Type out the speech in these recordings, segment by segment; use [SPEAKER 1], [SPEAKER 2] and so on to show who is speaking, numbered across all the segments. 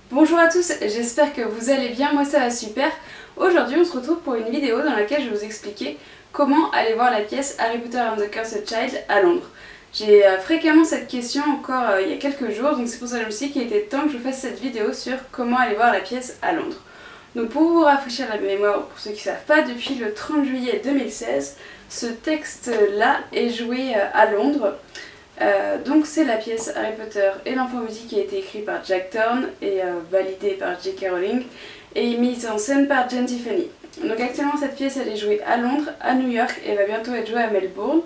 [SPEAKER 1] Bonjour à tous, j'espère que vous allez bien, moi ça va super. Aujourd'hui on se retrouve pour une vidéo dans laquelle je vais vous expliquer comment aller voir la pièce Harry Potter and the Cursed Child à Londres. J'ai fréquemment cette question encore il y a quelques jours, donc c'est pour ça que je me suis dit qu'il était temps que je fasse cette vidéo sur comment aller voir la pièce à Londres. Donc pour vous rafraîchir la mémoire, pour ceux qui ne savent pas, depuis le 30 juillet 2016, ce texte-là est joué à Londres. Donc c'est la pièce Harry Potter et l'enfant musique qui a été écrite par Jack Thorne et validée par J.K. Rowling et mise en scène par Jen Tiffany. Donc actuellement cette pièce elle est jouée à Londres, à New York et va bientôt être jouée à Melbourne.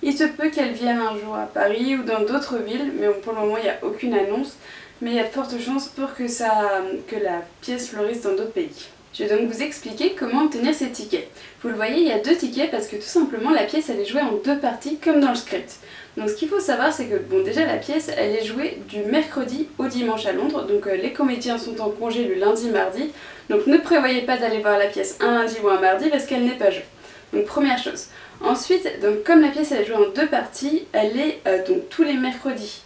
[SPEAKER 1] Il se peut qu'elle vienne un jour à Paris ou dans d'autres villes, mais pour le moment il n'y a aucune annonce. Mais il y a de fortes chances pour que la pièce fleurisse dans d'autres pays. Je vais donc vous expliquer comment obtenir ces tickets. Vous le voyez, il y a 2 tickets parce que tout simplement la pièce elle est jouée en 2 parties comme dans le script. Donc ce qu'il faut savoir c'est que bon déjà la pièce elle est jouée du mercredi au dimanche à Londres, donc les comédiens sont en congé le lundi mardi, donc ne prévoyez pas d'aller voir la pièce un lundi ou un mardi parce qu'elle n'est pas jouée. Donc première chose. Ensuite, donc, comme la pièce elle est jouée en 2 parties, elle est donc tous les mercredis,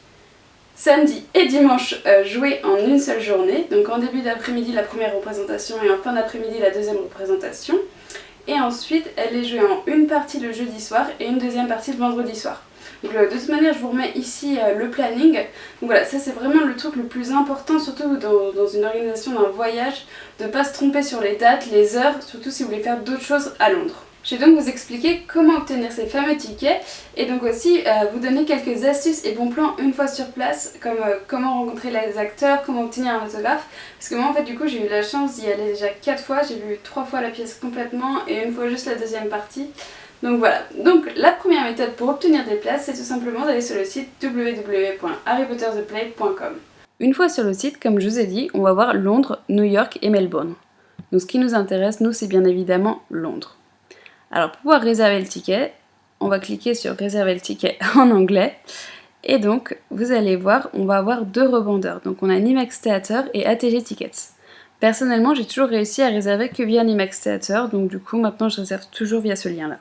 [SPEAKER 1] samedi et dimanche jouée en une seule journée, donc en début d'après-midi la première représentation et en fin d'après-midi la deuxième représentation. Et ensuite elle est jouée en une partie le jeudi soir et une deuxième partie le vendredi soir. Donc de toute manière je vous remets ici le planning. Donc voilà, ça c'est vraiment le truc le plus important, surtout dans une organisation d'un voyage, de ne pas se tromper sur les dates, les heures, surtout si vous voulez faire d'autres choses à Londres. Je vais donc vous expliquer comment obtenir ces fameux tickets et donc aussi vous donner quelques astuces et bons plans une fois sur place, comme comment rencontrer les acteurs, comment obtenir un autographe. Parce que moi en fait du coup j'ai eu la chance d'y aller déjà 4 fois, j'ai vu 3 fois la pièce complètement et une fois juste la deuxième partie. Donc voilà, donc la première méthode pour obtenir des places c'est tout simplement d'aller sur le site www.harrypottertheplay.com. Une fois sur le site, comme je vous ai dit, on va voir Londres, New York et Melbourne. Donc ce qui nous intéresse, nous, c'est bien évidemment Londres. Alors pour pouvoir réserver le ticket, on va cliquer sur réserver le ticket en anglais. Et donc vous allez voir, on va avoir 2 revendeurs. Donc on a Nimax Theatre et ATG Tickets. Personnellement, j'ai toujours réussi à réserver que via Nimax Theatre, donc du coup maintenant je réserve toujours via ce lien-là.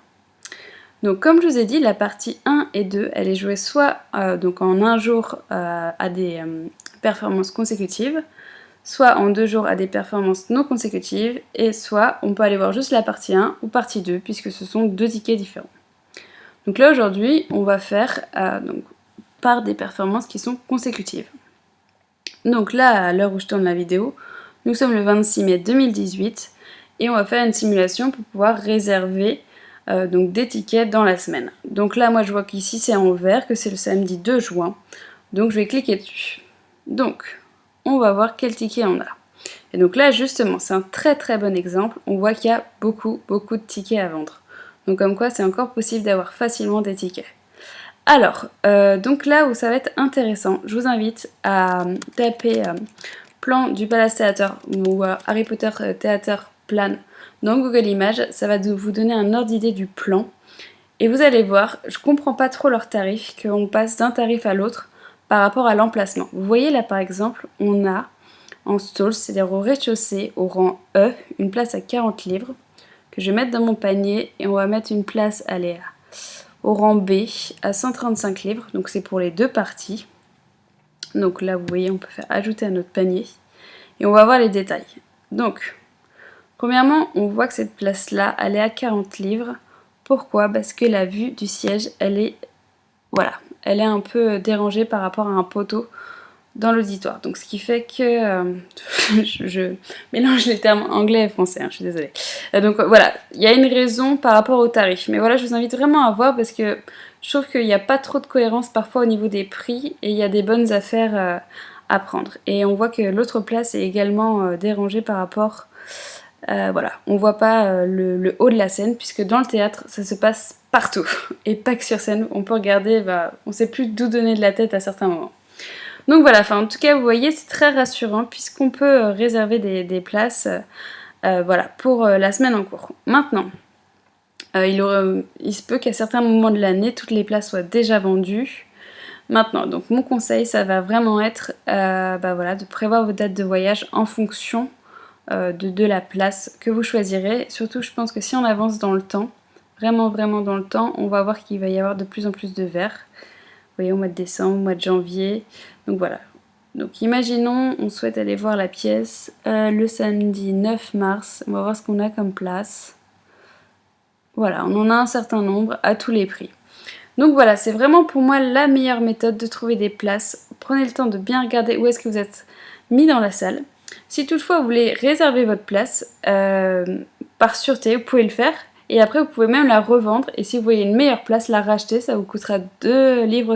[SPEAKER 1] Donc comme je vous ai dit, la partie 1 et 2, elle est jouée soit donc en un jour à des performances consécutives, soit en 2 jours à des performances non consécutives, et soit on peut aller voir juste la partie 1 ou partie 2, puisque ce sont 2 tickets différents. Donc là aujourd'hui, on va faire donc, par des performances qui sont consécutives. Donc là, à l'heure où je tourne la vidéo, nous sommes le 26 mai 2018, et on va faire une simulation pour pouvoir réserver donc des tickets dans la semaine. Donc là, moi je vois qu'ici c'est en vert, que c'est le samedi 2 juin, donc je vais cliquer dessus. Donc, on va voir quel ticket on a. Et donc là, justement, c'est un très très bon exemple. On voit qu'il y a beaucoup de tickets à vendre. Donc comme quoi, c'est encore possible d'avoir facilement des tickets. Alors, donc là où ça va être intéressant, je vous invite à taper plan du Palace Theatre ou Harry Potter Theatre plan dans Google Images. Ça va vous donner un ordre d'idée du plan. Et vous allez voir, je comprends pas trop leurs tarifs, qu'on passe d'un tarif à l'autre par rapport à l'emplacement. Vous voyez là par exemple, on a en stall, c'est-à-dire au rez-de-chaussée, au rang E, une place à 40 livres, que je vais mettre dans mon panier, et on va mettre une place au rang B à 135 livres, donc c'est pour les 2 parties. Donc là vous voyez, on peut faire ajouter à notre panier, et on va voir les détails. Donc, premièrement, on voit que cette place-là, elle est à 40 livres. Pourquoi? Parce que la vue du siège, elle est un peu dérangée par rapport à un poteau dans l'auditoire. Donc ce qui fait que je mélange les termes anglais et français, hein, je suis désolée. Donc voilà, il y a une raison par rapport au tarif. Mais voilà, je vous invite vraiment à voir parce que je trouve qu'il n'y a pas trop de cohérence parfois au niveau des prix et il y a des bonnes affaires à prendre. Et on voit que l'autre place est également dérangée par rapport... voilà, on voit pas le haut de la scène puisque dans le théâtre ça se passe partout et pas que sur scène. On peut regarder, on sait plus d'où donner de la tête à certains moments. Donc voilà, en tout cas vous voyez c'est très rassurant puisqu'on peut réserver des places voilà, pour la semaine en cours. Maintenant, il se peut qu'à certains moments de l'année toutes les places soient déjà vendues. Maintenant, donc mon conseil ça va vraiment être voilà, de prévoir vos dates de voyage en fonction de la place que vous choisirez. Surtout je pense que si on avance dans le temps, vraiment dans le temps, on va voir qu'il va y avoir de plus en plus de verres. Vous voyez, au mois de décembre, au mois de janvier. Donc voilà. Donc imaginons, on souhaite aller voir la pièce le samedi 9 mars. On va voir ce qu'on a comme place. Voilà, on en a un certain nombre à tous les prix. Donc voilà, c'est vraiment pour moi la meilleure méthode de trouver des places. Prenez le temps de bien regarder où est-ce que vous êtes mis dans la salle. Si toutefois vous voulez réserver votre place, par sûreté, vous pouvez le faire. Et après, vous pouvez même la revendre. Et si vous voyez une meilleure place, la racheter, ça vous coûtera 2,50 livres.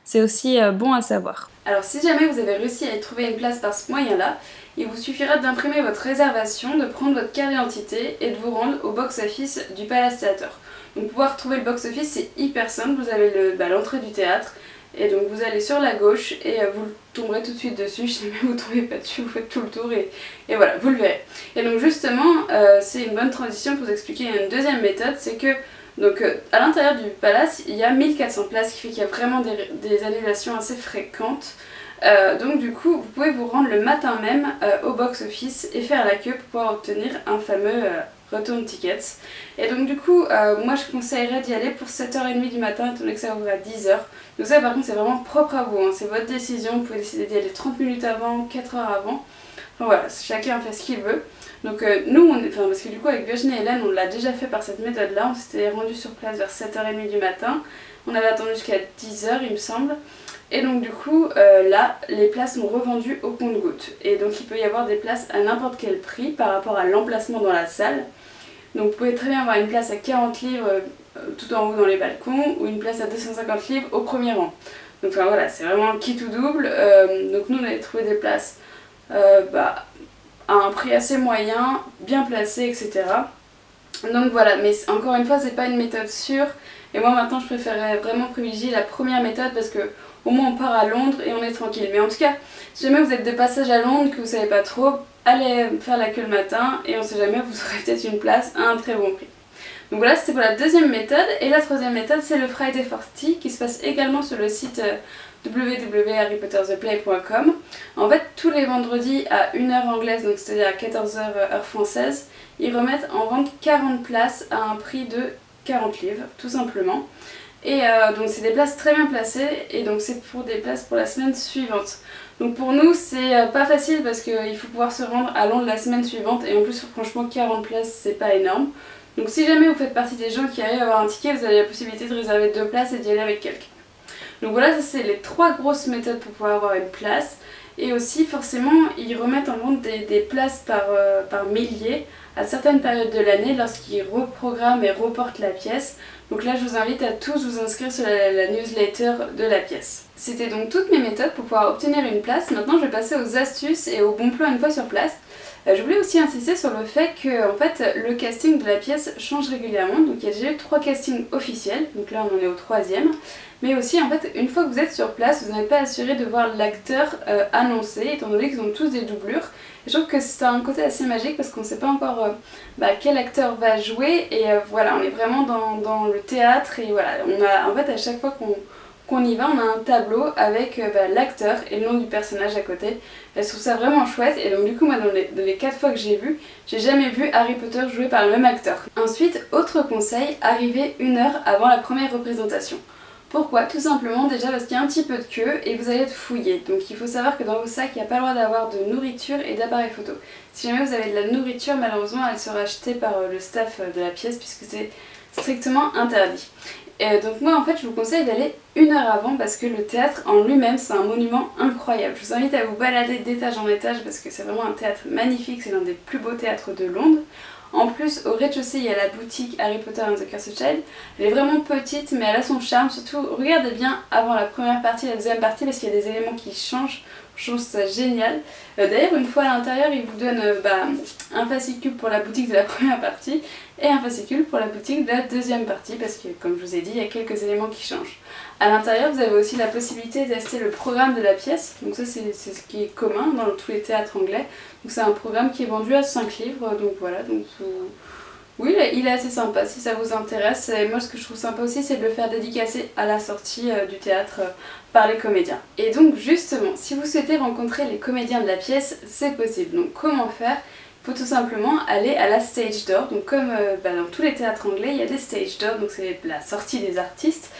[SPEAKER 1] C'est aussi bon à savoir. Alors si jamais vous avez réussi à y trouver une place par ce moyen-là, il vous suffira d'imprimer votre réservation, de prendre votre carte d'identité et de vous rendre au box-office du Palace Theatre. Donc pour pouvoir trouver le box-office, c'est hyper simple. Vous avez l'entrée du théâtre. Et donc vous allez sur la gauche et vous tomberez tout de suite dessus. Si jamais vous ne tombez pas dessus, vous faites tout le tour et voilà, vous le verrez. Et donc justement, c'est une bonne transition pour vous expliquer une deuxième méthode, c'est que donc, à l'intérieur du palace, il y a 1400 places, ce qui fait qu'il y a vraiment des annulations assez fréquentes. Donc du coup, vous pouvez vous rendre le matin même au box-office et faire la queue pour pouvoir obtenir un fameux return tickets. Et donc du coup, moi je conseillerais d'y aller pour 7h30 du matin, étant donné que ça ouvre à 10h. Donc ça par contre c'est vraiment propre à vous, hein. C'est votre décision, vous pouvez décider d'y aller 30 minutes avant, 4 heures avant. Enfin voilà, chacun fait ce qu'il veut. Donc nous, parce que du coup avec Virginie et Hélène, on l'a déjà fait par cette méthode-là, on s'était rendu sur place vers 7h30 du matin. On avait attendu jusqu'à 10h il me semble. Et donc du coup, là, les places sont revendues au compte-gouttes. Et donc il peut y avoir des places à n'importe quel prix par rapport à l'emplacement dans la salle. Donc vous pouvez très bien avoir une place à 40 livres tout en haut dans les balcons ou une place à 250 livres au premier rang. Donc enfin voilà, c'est vraiment qui tout double. Donc nous on avait trouvé des places à un prix assez moyen, bien placé, etc. Donc voilà, mais encore une fois, c'est pas une méthode sûre. Et moi maintenant, je préférerais vraiment privilégier la première méthode parce que au moins on part à Londres et on est tranquille. Mais en tout cas, si jamais vous êtes de passage à Londres, que vous savez pas trop, allez faire la queue le matin et on sait jamais, vous aurez peut-être une place à un très bon prix. Donc voilà, c'était pour la deuxième méthode. Et la troisième méthode, c'est le Friday 40 qui se passe également sur le site www.harrypottertheplay.com. En fait, tous les vendredis à 1h anglaise, donc c'est-à-dire à 14h heure française, ils remettent en vente 40 places à un prix de 40 livres, tout simplement. Et donc c'est des places très bien placées et donc c'est pour des places pour la semaine suivante. Donc pour nous c'est pas facile parce qu'il faut pouvoir se rendre à Londres la semaine suivante et en plus franchement 40 places c'est pas énorme. Donc si jamais vous faites partie des gens qui arrivent à avoir un ticket, vous avez la possibilité de réserver 2 places et d'y aller avec quelqu'un. Donc voilà, ça c'est les 3 grosses méthodes pour pouvoir avoir une place. Et aussi forcément ils remettent en vente des places par milliers à certaines périodes de l'année lorsqu'ils reprogramment et reportent la pièce. Donc là je vous invite à tous vous inscrire sur la newsletter de la pièce. C'était donc toutes mes méthodes pour pouvoir obtenir une place. Maintenant je vais passer aux astuces et aux bons plans une fois sur place. Je voulais aussi insister sur le fait que en fait, le casting de la pièce change régulièrement. Donc il y a déjà eu 3 castings officiels, donc là on en est au 3e. Mais aussi en fait, une fois que vous êtes sur place, vous n'êtes pas assuré de voir l'acteur annoncé, étant donné qu'ils ont tous des doublures. Et je trouve que c'est un côté assez magique parce qu'on ne sait pas encore quel acteur va jouer. Et voilà, on est vraiment dans le théâtre. Et voilà, on a en fait à chaque fois qu'on y va, on a un tableau avec l'acteur et le nom du personnage à côté. Et je trouve ça vraiment chouette. Et donc du coup, moi dans les 4 fois que j'ai jamais vu Harry Potter joué par le même acteur. Ensuite, autre conseil, arrivez 1 heure avant la première représentation. Pourquoi? Tout simplement déjà parce qu'il y a un petit peu de queue et vous allez être fouillé. Donc il faut savoir que dans vos sacs, il n'y a pas le droit d'avoir de nourriture et d'appareil photo. Si jamais vous avez de la nourriture, malheureusement, elle sera achetée par le staff de la pièce puisque c'est strictement interdit. Et donc moi en fait je vous conseille d'aller 1 heure avant parce que le théâtre en lui-même c'est un monument incroyable. Je vous invite à vous balader d'étage en étage parce que c'est vraiment un théâtre magnifique, c'est l'un des plus beaux théâtres de Londres. En plus, au rez-de-chaussée, il y a la boutique Harry Potter and the Cursed Child. Elle est vraiment petite, mais elle a son charme. Surtout, regardez bien avant la première partie et la deuxième partie parce qu'il y a des éléments qui changent. Je trouve ça génial. D'ailleurs, une fois à l'intérieur, ils vous donnent un fascicule pour la boutique de la première partie et un fascicule pour la boutique de la deuxième partie parce que, comme je vous ai dit, il y a quelques éléments qui changent. À l'intérieur, vous avez aussi la possibilité d'acheter le programme de la pièce. Donc ça, c'est ce qui est commun dans tous les théâtres anglais. Donc c'est un programme qui est vendu à 5 livres. Donc voilà, donc oui, il est assez sympa si ça vous intéresse. Et moi, ce que je trouve sympa aussi, c'est de le faire dédicacer à la sortie du théâtre par les comédiens. Et donc justement, si vous souhaitez rencontrer les comédiens de la pièce, c'est possible. Donc comment faire? Il faut tout simplement aller à la stage door. Donc comme dans tous les théâtres anglais, il y a des stage doors, donc c'est la sortie des artistes.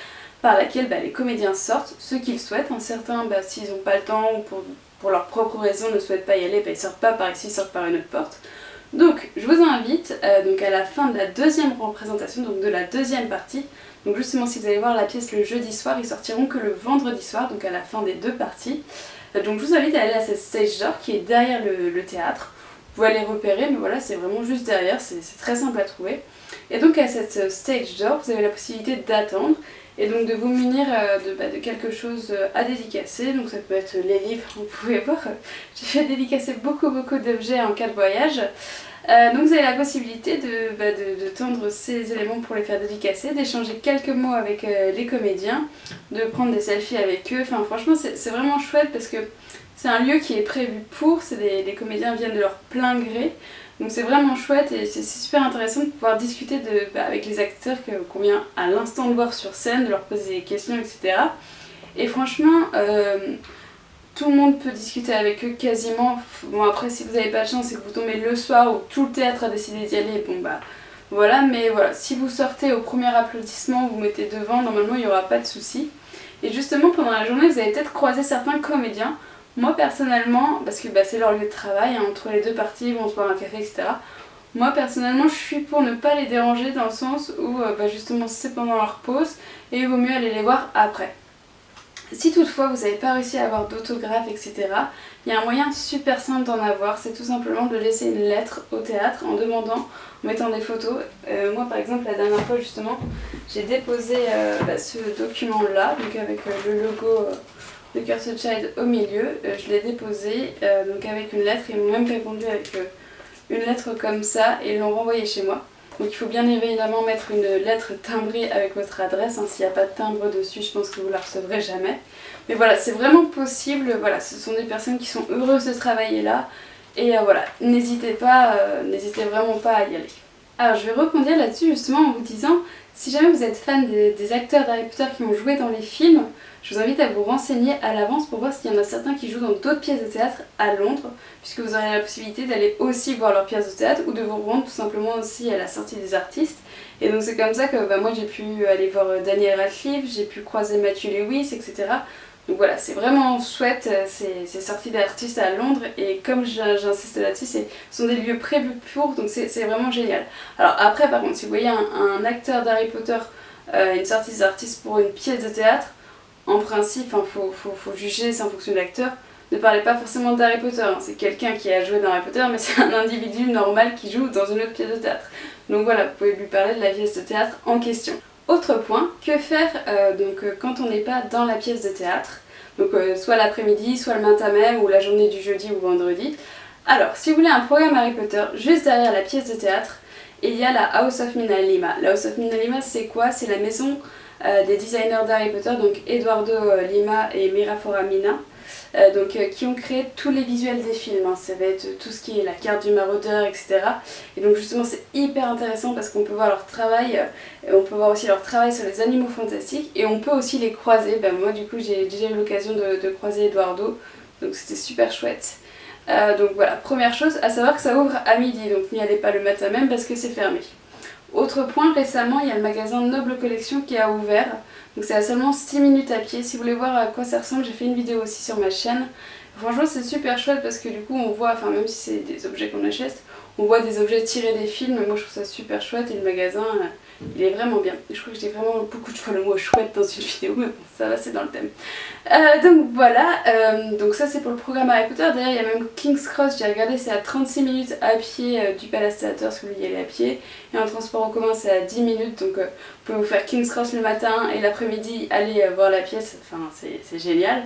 [SPEAKER 1] par laquelle les comédiens sortent, ceux qu'ils souhaitent. Certains, s'ils n'ont pas le temps ou pour leurs propres raisons ne souhaitent pas y aller, ils sortent pas par ici, ils sortent par une autre porte. Donc je vous invite donc à la fin de la deuxième représentation, donc de la deuxième partie, donc justement si vous allez voir la pièce le jeudi soir, ils sortiront que le vendredi soir, donc à la fin des deux parties. Donc je vous invite à aller à cette stage door qui est derrière le théâtre. Vous pouvez les repérer, mais voilà, c'est vraiment juste derrière, c'est très simple à trouver. Et donc à cette stage door, vous avez la possibilité d'attendre et donc de vous munir de quelque chose à dédicacer. Donc ça peut être les livres, vous pouvez voir, j'ai fait dédicacer beaucoup d'objets en cas de voyage. Donc vous avez la possibilité de tendre ces éléments pour les faire dédicacer, d'échanger quelques mots avec les comédiens, de prendre des selfies avec eux. Enfin franchement c'est vraiment chouette parce que c'est un lieu qui est prévu pour, les comédiens viennent de leur plein gré. Donc c'est vraiment chouette et c'est super intéressant de pouvoir discuter avec les acteurs qu'on vient à l'instant de voir sur scène, de leur poser des questions, etc. Et franchement, tout le monde peut discuter avec eux quasiment. Bon après si vous n'avez pas de chance et que vous tombez le soir où tout le théâtre a décidé d'y aller, bon voilà, mais voilà, si vous sortez au premier applaudissement, vous mettez devant, normalement il n'y aura pas de souci. Et justement pendant la journée, vous allez peut-être croiser certains comédiens. Moi personnellement, parce que c'est leur lieu de travail, entre les deux parties, ils vont se boire un café, etc. Moi personnellement, je suis pour ne pas les déranger dans le sens où justement c'est pendant leur pause et il vaut mieux aller les voir après. Si toutefois vous n'avez pas réussi à avoir d'autographe, etc., il y a un moyen super simple d'en avoir, c'est tout simplement de laisser une lettre au théâtre en demandant, en mettant des photos. Moi par exemple la dernière fois justement, j'ai déposé ce document là, donc avec le logo de Cursed Child au milieu, je l'ai déposé donc avec une lettre, ils m'ont même répondu avec une lettre comme ça et ils l'ont renvoyé chez moi. Donc il faut bien évidemment mettre une lettre timbrée avec votre adresse, s'il n'y a pas de timbre dessus je pense que vous la recevrez jamais. Mais voilà, c'est vraiment possible, voilà, ce sont des personnes qui sont heureuses de travailler là et voilà, n'hésitez vraiment pas à y aller. Alors je vais rebondir là-dessus justement en vous disant, si jamais vous êtes fan des acteurs d'Harry Potter qui ont joué dans les films, je vous invite à vous renseigner à l'avance pour voir s'il y en a certains qui jouent dans d'autres pièces de théâtre à Londres, puisque vous aurez la possibilité d'aller aussi voir leurs pièces de théâtre ou de vous rendre tout simplement aussi à la sortie des artistes. Et donc c'est comme ça que moi j'ai pu aller voir Daniel Radcliffe, j'ai pu croiser Matthew Lewis, etc. Donc voilà, c'est vraiment chouette ces sorties d'artistes à Londres et comme j'insiste là-dessus, ce sont des lieux prévus pour, donc c'est vraiment génial. Alors après par contre, si vous voyez un acteur d'Harry Potter, une sortie d'artiste pour une pièce de théâtre, en principe, faut juger, c'est en fonction de l'acteur. Ne parlez pas forcément d'Harry Potter, c'est quelqu'un qui a joué dans Harry Potter, mais c'est un individu normal qui joue dans une autre pièce de théâtre. Donc voilà, vous pouvez lui parler de la pièce de théâtre en question. Autre point, que faire quand on n'est pas dans la pièce de théâtre, donc soit l'après-midi, soit le matin même, ou la journée du jeudi ou vendredi. Alors, si vous voulez un programme Harry Potter, juste derrière la pièce de théâtre, il y a la House of Mina Lima. La House of Mina Lima, c'est quoi? C'est la maison des designers d'Harry Potter, donc Eduardo Lima et Mirafora Mina, qui ont créé tous les visuels des films, ça va être tout ce qui est la carte du maraudeur, etc. Et donc justement c'est hyper intéressant parce qu'on peut voir leur travail, on peut voir aussi leur travail sur les animaux fantastiques et on peut aussi les croiser. Moi du coup j'ai déjà eu l'occasion de croiser Eduardo, donc c'était super chouette. Donc voilà, première chose, à savoir que ça ouvre à midi, donc n'y allez pas le matin même parce que c'est fermé. Autre point, récemment il y a le magasin Noble Collection qui a ouvert, donc c'est à seulement 6 minutes à pied. Si vous voulez voir à quoi ça ressemble, j'ai fait une vidéo aussi sur ma chaîne. Franchement c'est super chouette parce que du coup on voit, même si c'est des objets qu'on achète, on voit des objets tirés des films. Moi je trouve ça super chouette et le magasin il est vraiment bien. Je crois que j'ai vraiment beaucoup de fois le mot chouette dans une vidéo, mais bon ça va, c'est dans le thème. Donc voilà, donc ça c'est pour le programme Harry Potter. D'ailleurs il y a même King's Cross, j'ai regardé, c'est à 36 minutes à pied du Palace Theatre si vous voulez y aller à pied. Et en transport en commun c'est à 10 minutes, donc vous pouvez vous faire King's Cross le matin et l'après-midi aller voir la pièce, c'est génial.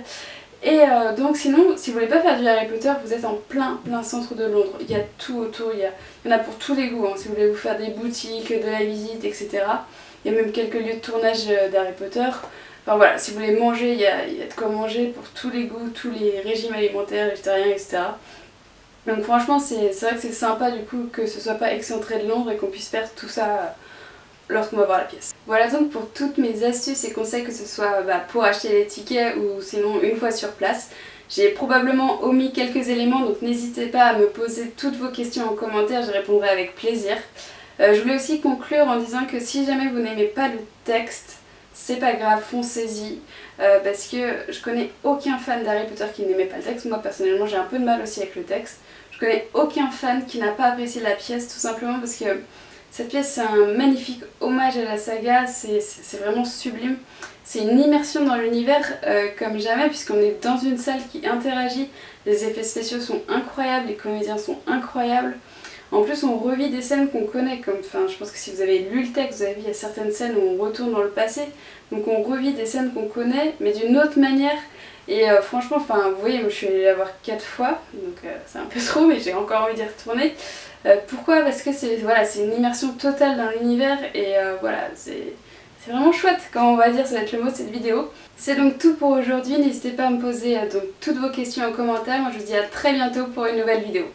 [SPEAKER 1] Et donc sinon, si vous voulez pas faire du Harry Potter, vous êtes en plein centre de Londres. Il y a tout autour, il y en a pour tous les goûts, si vous voulez vous faire des boutiques, de la visite, etc. Il y a même quelques lieux de tournage d'Harry Potter. Enfin voilà, si vous voulez manger, il y a de quoi manger pour tous les goûts, tous les régimes alimentaires, végétariens, etc. Donc franchement, c'est vrai que c'est sympa du coup que ce soit pas excentré de Londres et qu'on puisse faire tout ça lorsqu'on va voir la pièce. Voilà donc pour toutes mes astuces et conseils, que ce soit pour acheter les tickets ou sinon une fois sur place. J'ai probablement omis quelques éléments, donc n'hésitez pas à me poser toutes vos questions en commentaire, je répondrai avec plaisir. Je voulais aussi conclure en disant que si jamais vous n'aimez pas le texte, c'est pas grave, foncez-y, parce que je connais aucun fan d'Harry Potter qui n'aimait pas le texte. Moi personnellement j'ai un peu de mal aussi avec le texte. Je connais aucun fan qui n'a pas apprécié la pièce, tout simplement parce que cette pièce c'est un magnifique hommage à la saga, c'est vraiment sublime. C'est une immersion dans l'univers comme jamais, puisqu'on est dans une salle qui interagit, les effets spéciaux sont incroyables, les comédiens sont incroyables. En plus, on revit des scènes qu'on connaît, comme, enfin, je pense que si vous avez lu le texte, vous avez vu, il y a certaines scènes où on retourne dans le passé, donc on revit des scènes qu'on connaît, mais d'une autre manière. Et franchement, enfin, vous voyez, moi je suis allée la voir 4 fois, donc c'est un peu trop, mais j'ai encore envie d'y retourner. Pourquoi? Parce que c'est voilà, c'est une immersion totale dans l'univers, et voilà, c'est vraiment chouette, quand on va dire, ça va être le mot de cette vidéo. C'est donc tout pour aujourd'hui, n'hésitez pas à me poser donc toutes vos questions en commentaire. Moi je vous dis à très bientôt pour une nouvelle vidéo.